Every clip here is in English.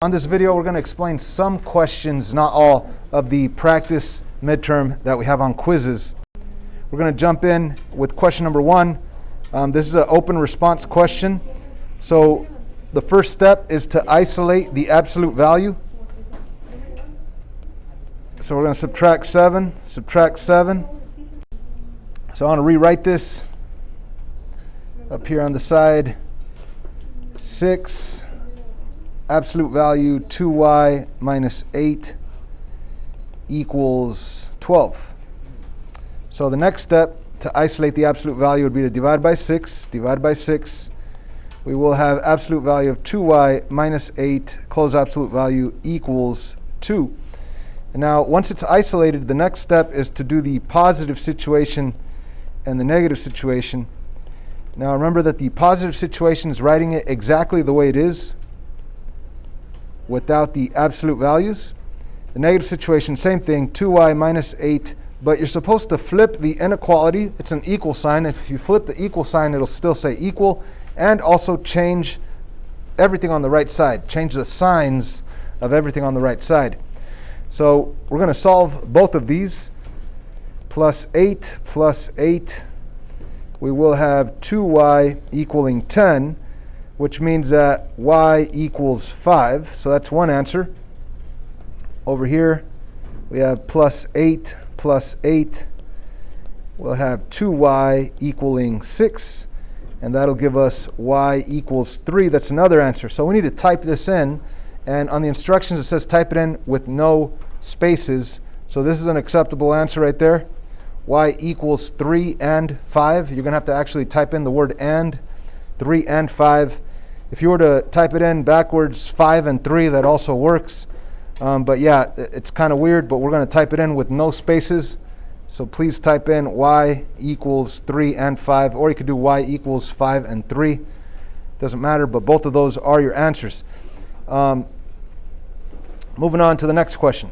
On this video, we're going to explain some questions, not all, of the practice midterm that we have on quizzes. We're going to jump in with question number 1. This is an open response question. So the first step is to isolate the absolute value. So we're going to subtract 7. So I want to rewrite this up here on the side. 6. Absolute value 2y minus 8 equals 12. So the next step to isolate the absolute value would be to divide by 6. Divide by 6. We will have absolute value of 2y minus 8, close absolute value equals 2. And now once it's isolated, the next step is to do the positive situation and the negative situation. Now remember that the positive situation is writing it exactly the way it is, without the absolute values. The negative situation, same thing, 2y minus 8, but you're supposed to flip the inequality. It's an equal sign. If you flip the equal sign, it'll still say equal, and also change everything on the right side. Change the signs of everything on the right side. So we're going to solve both of these. Plus 8, we will have 2y equaling 10, which means that y equals 5. So that's one answer. Over here, we have plus 8. We'll have 2y equaling 6, and that'll give us y equals 3. That's another answer. So we need to type this in, and on the instructions it says type it in with no spaces. So this is an acceptable answer right there. Y equals 3 and 5. You're going to have to actually type in the word and, 3 and 5. If you were to type it in backwards, 5 and 3, that also works. But yeah, it's kind of weird, but we're going to type it in with no spaces. So please type in y equals 3 and 5, or you could do y equals 5 and 3. Doesn't matter, but both of those are your answers. Moving on to the next question.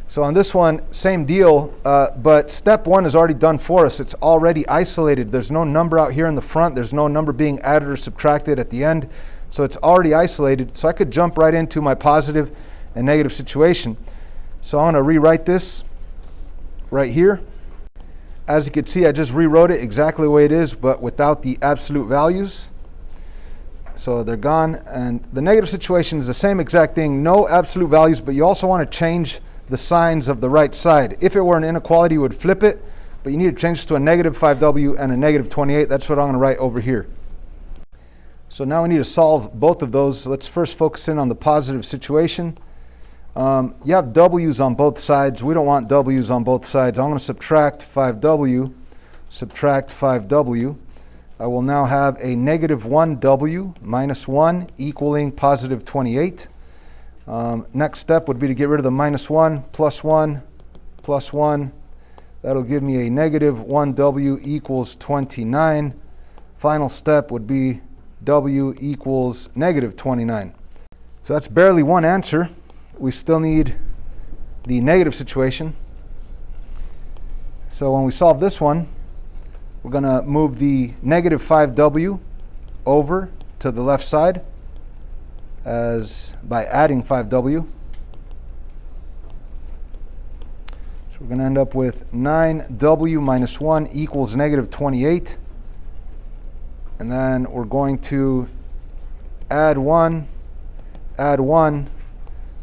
So on this one, same deal, but step 1 is already done for us. It's already isolated. There's no number out here in the front. There's no number being added or subtracted at the end. So it's already isolated. So I could jump right into my positive and negative situation. So I'm going to rewrite this right here. As you can see, I just rewrote it exactly the way it is, but without the absolute values. So they're gone. And the negative situation is the same exact thing. No absolute values, but you also want to change the signs of the right side. If it were an inequality, you would flip it, but you need to change it to a negative 5w and a negative 28. That's what I'm going to write over here. So now we need to solve both of those. Let's first focus in on the positive situation. You have w's on both sides. We don't want w's on both sides. I'm going to subtract 5w, I will now have a negative 1w minus 1 equaling positive 28. Next step would be to get rid of the minus 1, plus 1. That'll give me a negative 1w equals 29. Final step would be w equals negative 29. So that's barely one answer. We still need the negative situation. So when we solve this one, we're going to move the negative 5w over to the left side as by adding 5w. So we're going to end up with 9w minus 1 equals negative 28. And then we're going to add 1.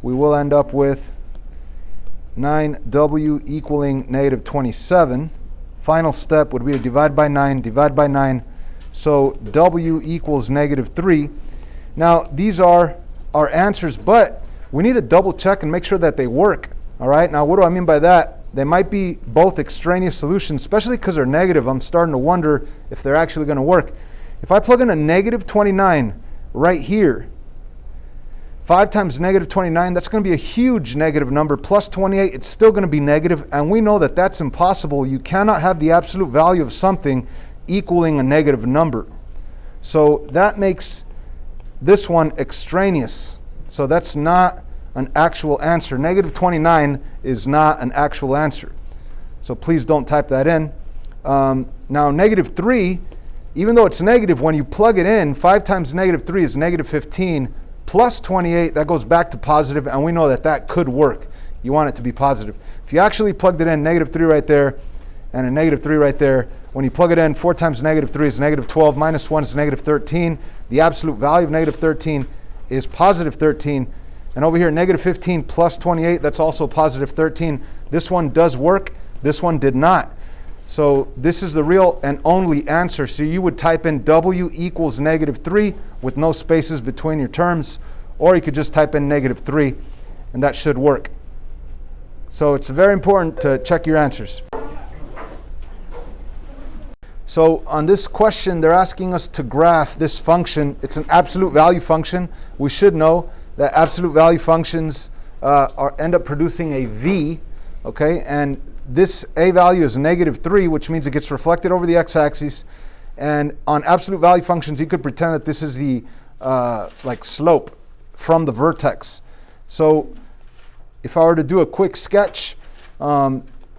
We will end up with 9w equaling negative 27. Final step would be to divide by 9. So w equals negative 3. Now, these are our answers, but we need to double check and make sure that they work. All right, now what do I mean by that? They might be both extraneous solutions, especially because they're negative. I'm starting to wonder if they're actually going to work. If I plug in a negative 29 right here, 5 times negative 29, that's going to be a huge negative number. Plus 28, it's still going to be negative, and we know that that's impossible. You cannot have the absolute value of something equaling a negative number. So that makes this one extraneous. So that's not an actual answer. Negative 29 is not an actual answer. So please don't type that in. Now negative 3, even though it's negative, when you plug it in, 5 times negative 3 is negative 15, plus 28, that goes back to positive, and we know that that could work. You want it to be positive. If you actually plugged it in, negative 3 right there, and a negative 3 right there, when you plug it in, 4 times negative 3 is negative 12, minus 1 is negative 13. The absolute value of negative 13 is positive 13. And over here, negative 15 plus 28, that's also positive 13. This one does work. This one did not. So this is the real and only answer. So you would type in W equals negative 3 with no spaces between your terms, or you could just type in negative 3, and that should work. So it's very important to check your answers. So on this question, they're asking us to graph this function. It's an absolute value function. We should know that absolute value functions end up producing a V, okay? And this A value is negative 3, which means it gets reflected over the x-axis. And on absolute value functions, you could pretend that this is the like slope from the vertex. So if I were to do a quick sketch,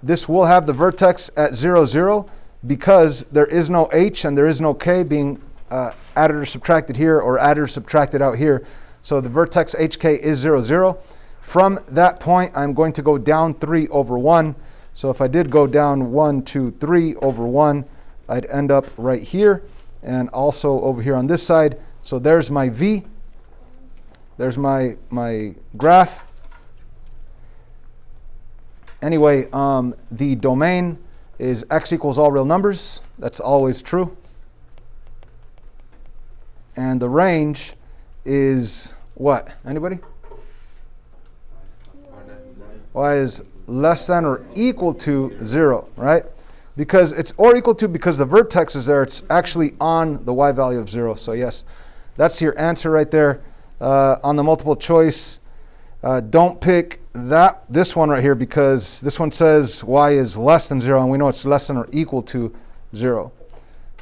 this will have the vertex at 0, 0, because there is no h and there is no k being added or subtracted here, or added or subtracted out here. So the vertex hk is 0, 0. From that point, I'm going to go down 3 over 1. So if I did go down 1, 2, 3 over 1, I'd end up right here, and also over here on this side. So there's my V. There's my graph. Anyway, the domain is x equals all real numbers. That's always true. And the range is what? Anybody? Y is less than or equal to 0, right? Because it's or equal to, because the vertex is there, it's actually on the y value of 0. So yes, that's your answer right there. On the multiple choice, don't pick this one right here, because this one says y is less than 0, and we know it's less than or equal to 0.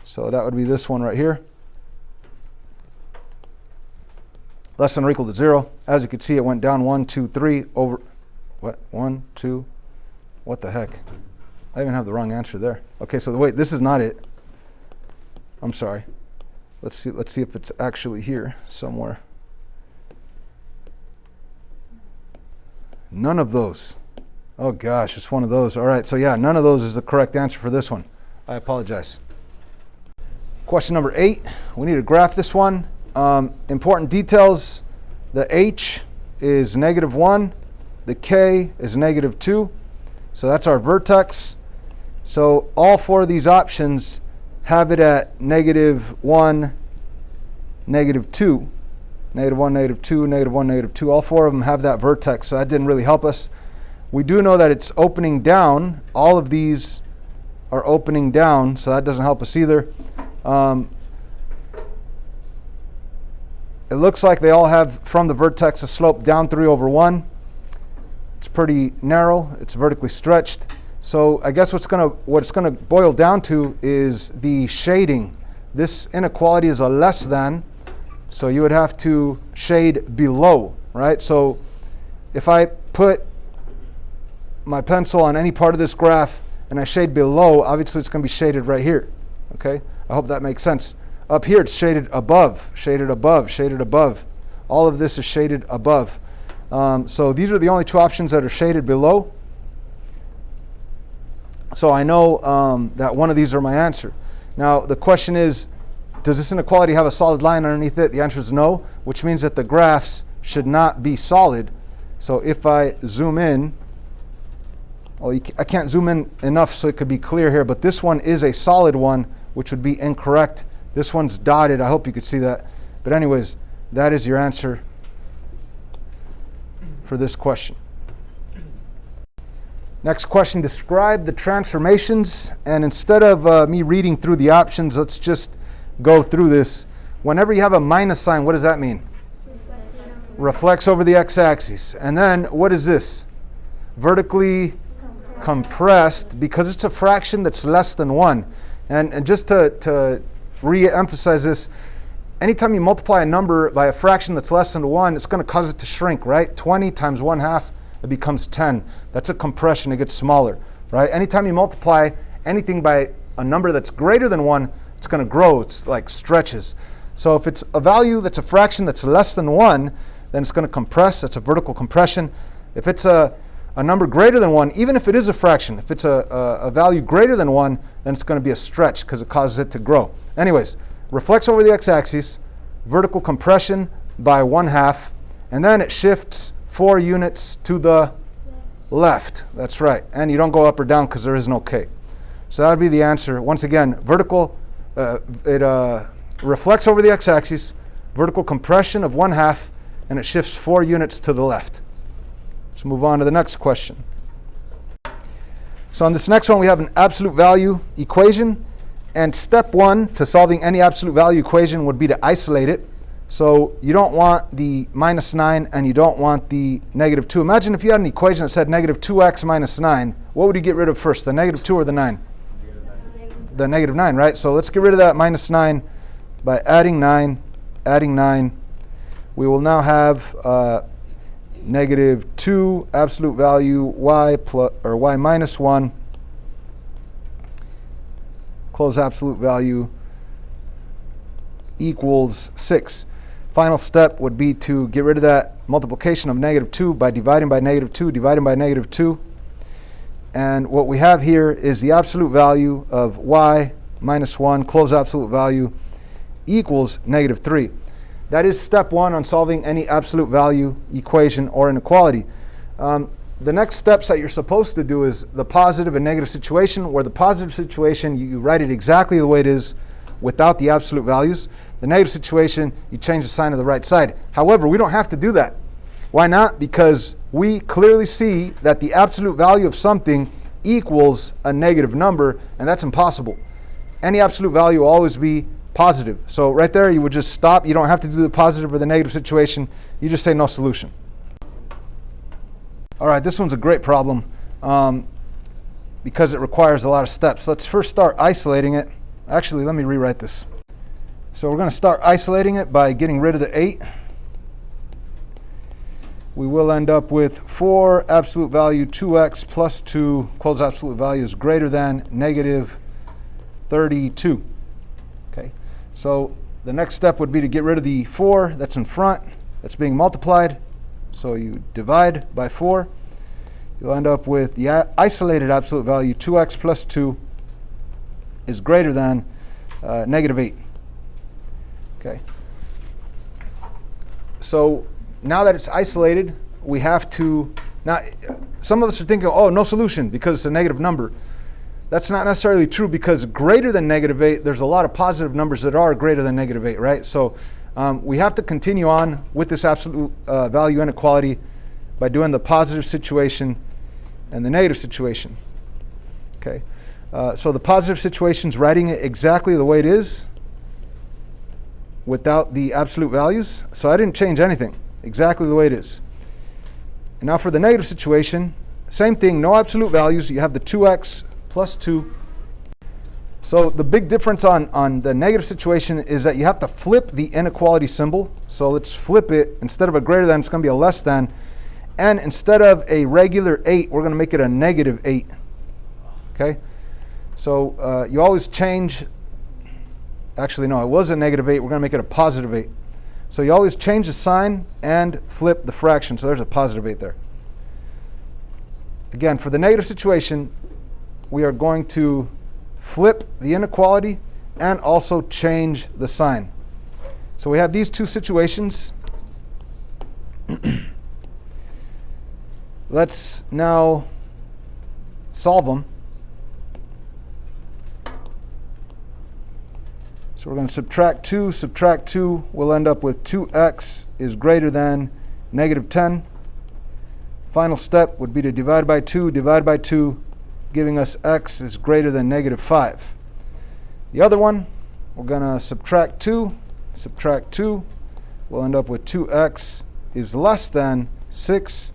So that would be this one right here. Less than or equal to 0. As you can see, it went down 1, 2, 3 over, what? 1, 2, what the heck? I even have the wrong answer there. Okay, so wait, this is not it. I'm sorry. Let's see if it's actually here somewhere. None of those. Oh gosh, it's one of those. All right, so yeah, none of those is the correct answer for this one. I apologize. Question number 8. We need to graph this one. Important details. The h is negative 1. The k is negative 2. So that's our vertex. So all 4 of these options have it at negative 1, negative 2. Negative 1, negative 2, negative 1, negative 2. All 4 of them have that vertex, so that didn't really help us. We do know that it's opening down. All of these are opening down, so that doesn't help us either. It looks like they all have, from the vertex, a slope down 3 over 1. It's pretty narrow. It's vertically stretched. So I guess what it's gonna boil down to is the shading. This inequality is a less than, so you would have to shade below, right? So if I put my pencil on any part of this graph and I shade below, obviously it's going to be shaded right here, okay? I hope that makes sense. Up here it's shaded above, shaded above, shaded above. All of this is shaded above. So these are the only 2 options that are shaded below. So I know that one of these are my answer. Now the question is, does this inequality have a solid line underneath it? The answer is no, which means that the graphs should not be solid. So if I zoom in, I can't zoom in enough so it could be clear here, but this one is a solid one, which would be incorrect. This one's dotted. I hope you could see that. But anyways, that is your answer for this question. Next question, describe the transformations. And instead of me reading through the options, let's just go through this. Whenever you have a minus sign, what does that mean? Reflects over the x-axis. And then what is this? Vertically compressed, because it's a fraction that's less than 1. And just to re-emphasize this, anytime you multiply a number by a fraction that's less than 1, it's going to cause it to shrink, right? 20 times 1/2, it becomes 10. That's a compression. It gets smaller, right? Anytime you multiply anything by a number that's greater than 1, it's going to grow. It's like stretches. So if it's a value that's a fraction that's less than 1, then it's going to compress. That's a vertical compression. If it's a number greater than 1, even if it is a fraction, if it's a value greater than 1, then it's going to be a stretch because it causes it to grow. Anyways, reflects over the x-axis, vertical compression by 1/2, and then it shifts 4 units to the left. That's right. And you don't go up or down because there is no k. So that would be the answer. Once again, vertical, it reflects over the x-axis, vertical compression of 1/2, and it shifts 4 units to the left. Let's move on to the next question. So on this next one, we have an absolute value equation. And step 1 to solving any absolute value equation would be to isolate it. So you don't want the -9 and you don't want the -2. Imagine if you had an equation that said -2x minus 9. What would you get rid of first, the -2 or the 9? The -9, right? So let's get rid of that -9 by adding 9, adding 9. We will now have -2 absolute value y plus or y minus 1. Close absolute value equals 6. Final step would be to get rid of that multiplication of -2 by dividing by -2, dividing by -2. And what we have here is the absolute value of y minus 1, close absolute value, equals -3. That is step 1 on solving any absolute value equation or inequality. The next steps that you're supposed to do is the positive and negative situation, where the positive situation, you write it exactly the way it is without the absolute values. The negative situation, you change the sign to the right side. However, we don't have to do that. Why not? Because we clearly see that the absolute value of something equals a negative number, and that's impossible. Any absolute value will always be positive. So right there, you would just stop. You don't have to do the positive or the negative situation. You just say no solution. All right, this one's a great problem because it requires a lot of steps. Let's first start isolating it. Actually, let me rewrite this. So we're going to start isolating it by getting rid of the 8. We will end up with 4 absolute value 2x plus 2, close absolute value is greater than -32. Okay, so the next step would be to get rid of the 4 that's in front, that's being multiplied. So you divide by 4. You'll end up with the isolated absolute value 2x plus 2 is greater than -8. Okay. So now that it's isolated, we have to, now some of us are thinking, oh, no solution because it's a negative number. That's not necessarily true, because greater than -8, there's a lot of positive numbers that are greater than -8, right? So we have to continue on with this absolute value inequality by doing the positive situation and the negative situation. Okay, so the positive situation is writing it exactly the way it is without the absolute values. So I didn't change anything, exactly the way it is. And now for the negative situation, same thing, no absolute values. You have the 2x plus 2. So the big difference on the negative situation is that you have to flip the inequality symbol. So let's flip it. Instead of a greater than, it's going to be a less than. And instead of a regular 8, we're going to make it a -8. Okay? So you always change. Actually, no, it was a -8. We're going to make it a +8. So you always change the sign and flip the fraction. So there's a +8 there. Again, for the negative situation, we are going to flip the inequality and also change the sign. So we have these two situations. Let's now solve them. So we're going to subtract 2, we'll end up with 2x is greater than -10. Final step would be to divide by 2, giving us x is greater than -5. The other one, we're going to subtract 2, we'll end up with 2x is less than 6.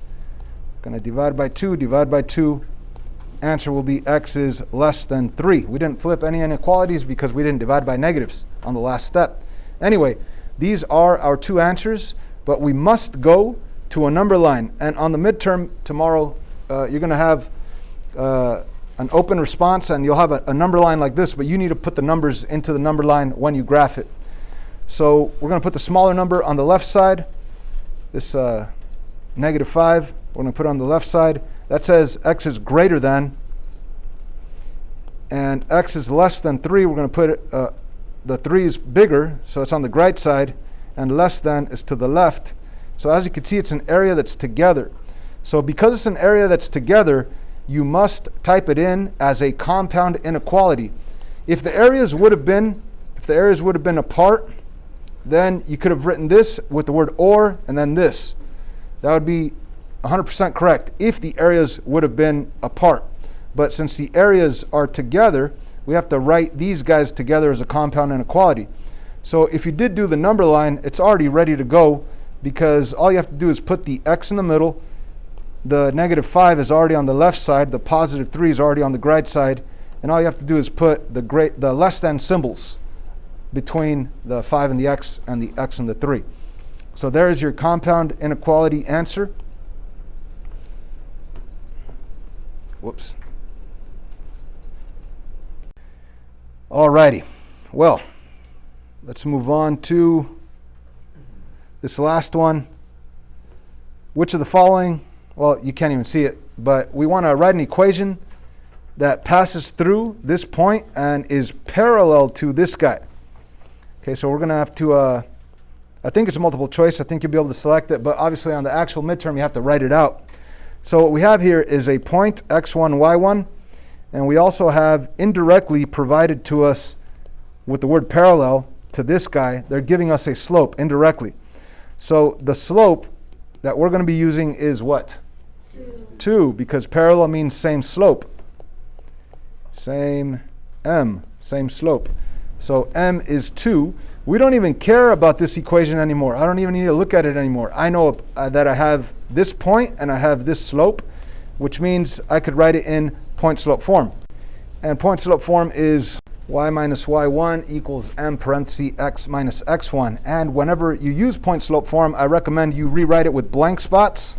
Going to divide by 2, answer will be x is less than 3. We didn't flip any inequalities because we didn't divide by negatives on the last step. Anyway, these are our two answers, but we must go to a number line. And on the midterm tomorrow, you're going to have an open response, and you'll have a number line like this, but you need to put the numbers into the number line when you graph it. So we're going to put the smaller number on the left side. This negative 5, we're going to put it on the left side. That says x is greater than, and x is less than 3. We're going to put it, the 3 is bigger, so it's on the right side, and less than is to the left. So as you can see, it's an area that's together. So because it's an area that's together, you must type it in as a compound inequality. If the areas would have been apart, then you could have written this with the word or and then this. That would be 100% correct if the areas would have been apart. But since the areas are together, we have to write these guys together as a compound inequality. So if you did do the number line, it's already ready to go, because all you have to do is put the x in the middle. The negative 5 is already on the left side. The positive 3 is already on the right side. And all you have to do is put the less than symbols between the 5 and the x and the 3. So there is your compound inequality answer. Whoops. Alrighty. Well, let's move on to this last one. Which of the following, well, you can't even see it, but we want to write an equation that passes through this point and is parallel to this guy. Okay, so we're going to have to, I think it's a multiple choice. I think you'll be able to select it, but obviously on the actual midterm, you have to write it out. So what we have here is a point, x1, y1, and we also have indirectly provided to us with the word parallel to this guy. They're giving us a slope indirectly. So the slope that we're going to be using is what? 2, because parallel means same slope. Same slope. So m is 2. We don't even care about this equation anymore. I don't even need to look at it anymore. I know that I have this point and I have this slope, which means I could write it in point slope form. And point slope form is y minus y1 equals m parentheses x minus x1. And whenever you use point slope form, I recommend you rewrite it with blank spots.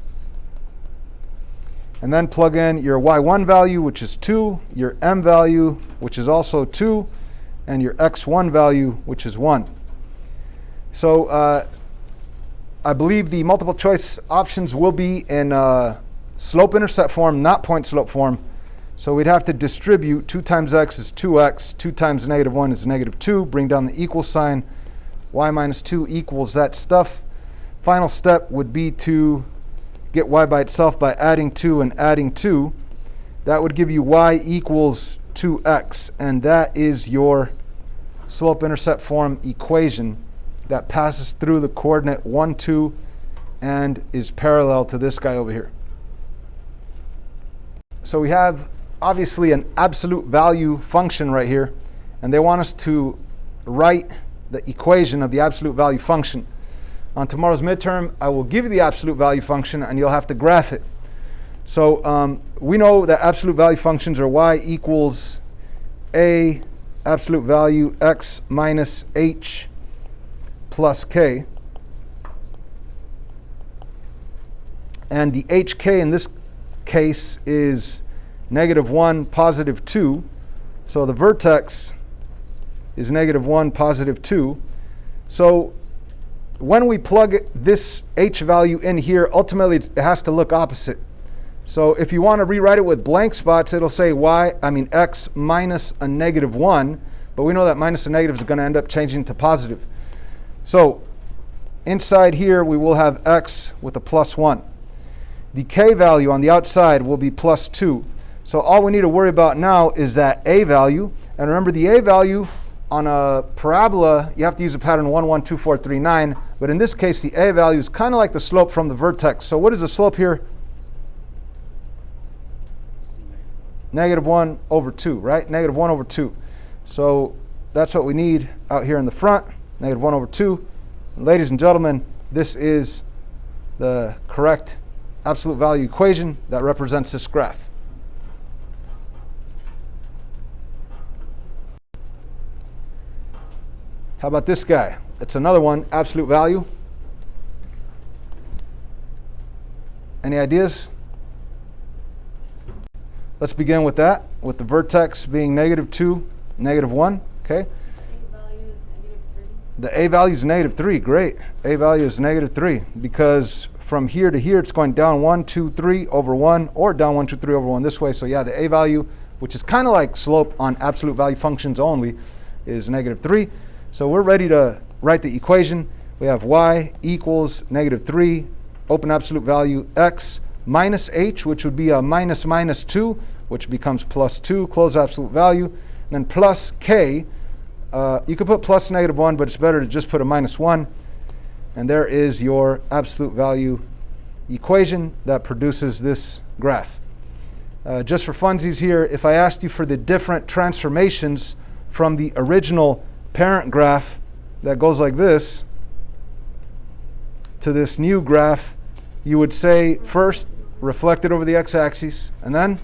And then plug in your y1 value, which is 2, your m value, which is also 2, and your x1 value, which is 1. So I believe the multiple choice options will be in slope-intercept form, not point slope form. So we'd have to distribute 2 times x is 2x, 2 times negative 1 is negative 2, bring down the equal sign, y minus 2 equals that stuff. Final step would be to get y by itself by adding 2 and adding 2. That would give you y equals 2x, and that is your slope-intercept form equation that passes through the coordinate 1, 2, and is parallel to this guy over here. So we have obviously an absolute value function right here, and they want us to write the equation of the absolute value function. On tomorrow's midterm, I will give you the absolute value function, and you'll have to graph it. So we know that absolute value functions are y equals a absolute value x minus h plus k. And the hk in this case is negative 1, positive 2. So the vertex is negative 1, positive 2. So when we plug this h value in here, ultimately it has to look opposite. So if you want to rewrite it with blank spots, it'll say x minus a negative 1, but we know that minus a negative is going to end up changing to positive. So inside here we will have x with a plus 1. The k value on the outside will be plus 2. So all we need to worry about now is that a value. And remember, the a value on a parabola, you have to use a pattern 1, 1, 2, 4, 3, 9. But in this case, the a value is kind of like the slope from the vertex. So what is the slope here? Negative 1 over 2, right? Negative 1 over 2. So that's what we need out here in the front. Negative 1 over 2. And ladies and gentlemen, this is the correct absolute value equation that represents this graph. How about this guy? It's another one, absolute value. Any ideas? Let's begin with that, with the vertex being negative 2, negative 1. Okay. Value is negative 3. The a value is negative 3. Great. A value is negative 3 because from here to here it's going down 1, 2, 3 over 1 or down 1, 2, 3 over 1 this way. So yeah, the a value, which is kind of like slope on absolute value functions only, is negative 3. So we're ready to write the equation. We have y equals negative 3, open absolute value x minus h, which would be a minus minus 2, which becomes plus 2, close absolute value, and then plus k. You could put plus negative 1, but it's better to just put a minus 1. And there is your absolute value equation that produces this graph. Just for funsies here, if I asked you for the different transformations from the original parent graph that goes like this to this new graph, you would say first reflected over the x-axis, and then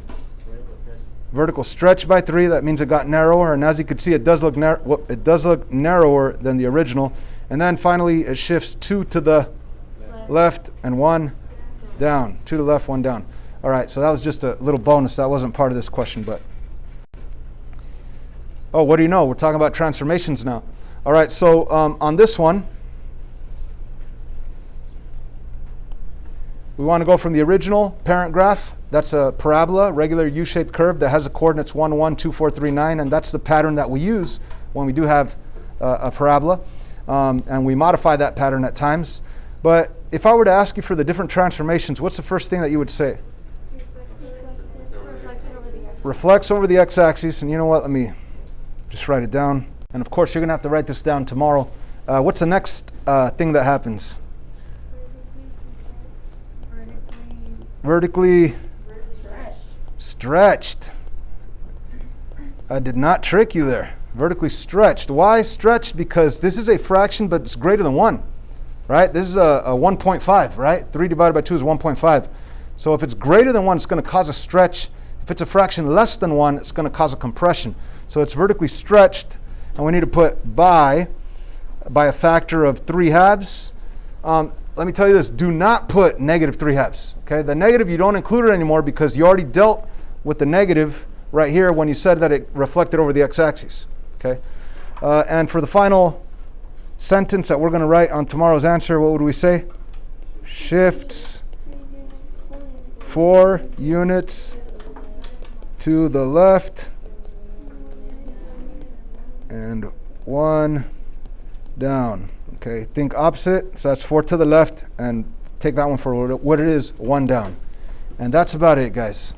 vertical stretch by 3. That means it got narrower, and as you can see, it does look narrower than the original. And then finally, it shifts 2 to the left and 1 down. 2 to the left, 1 down. All right, so that was just a little bonus. That wasn't part of this question, but oh, what do you know? We're talking about transformations now. All right, so on this one, we want to go from the original parent graph. That's a parabola, regular U-shaped curve that has the coordinates 1, 1, 2, 4, 3, 9, and that's the pattern that we use when we do have a parabola, and we modify that pattern at times. But if I were to ask you for the different transformations, what's the first thing that you would say? Reflects over the x-axis, and you know what? Let me just write it down. And of course, you're going to have to write this down tomorrow. What's the next thing that happens? Vertically stretched. I did not trick you there. Vertically stretched. Why stretched? Because this is a fraction, but it's greater than 1, right? This is a 1.5, right? 3 divided by 2 is 1.5. So if it's greater than 1, it's going to cause a stretch. If it's a fraction less than 1, it's going to cause a compression. So it's vertically stretched, and we need to put by a factor of 3/2. Let me tell you this, do not put negative 3/2. Okay, the negative, you don't include it anymore because you already dealt with the negative right here when you said that it reflected over the x-axis. Okay, and for the final sentence that we're going to write on tomorrow's answer, what would we say? Shifts 4 units to the left and 1 down. Okay, think opposite, so that's 4 to the left, and take that one for what it is, 1 down. And that's about it, guys.